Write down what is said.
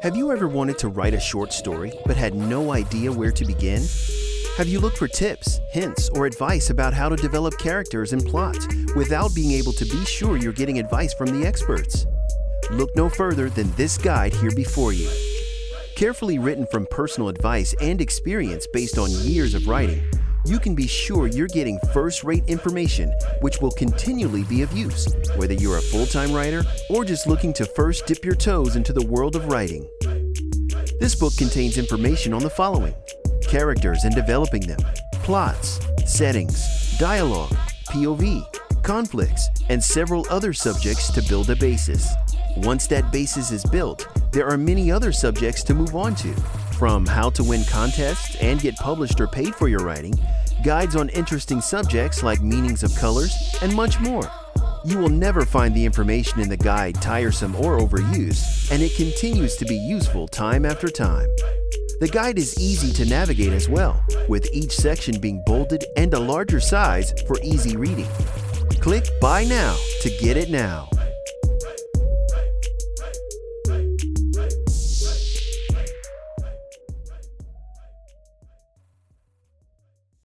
Have you ever wanted to write a short story but had no idea where to begin? Have you looked for tips, hints, or advice about how to develop characters and plots without being able to be sure you're getting advice from the experts? Look no further than this guide here before you. Carefully written from personal advice and experience based on years of writing, you can be sure you're getting first-rate information which will continually be of use, whether you're a full-time writer or just looking to first dip your toes into the world of writing. This book contains information on the following: characters and developing them, plots, settings, dialogue, POV, conflicts, and several other subjects to build a basis. Once that basis is built, there are many other subjects to move on to, from how to win contests and get published or paid for your writing, guides on interesting subjects like meanings of colors, and much more. You will never find the information in the guide tiresome or overused, and it continues to be useful time after time. The guide is easy to navigate as well, with each section being bolded and a larger size for easy reading. Click Buy Now to get it now.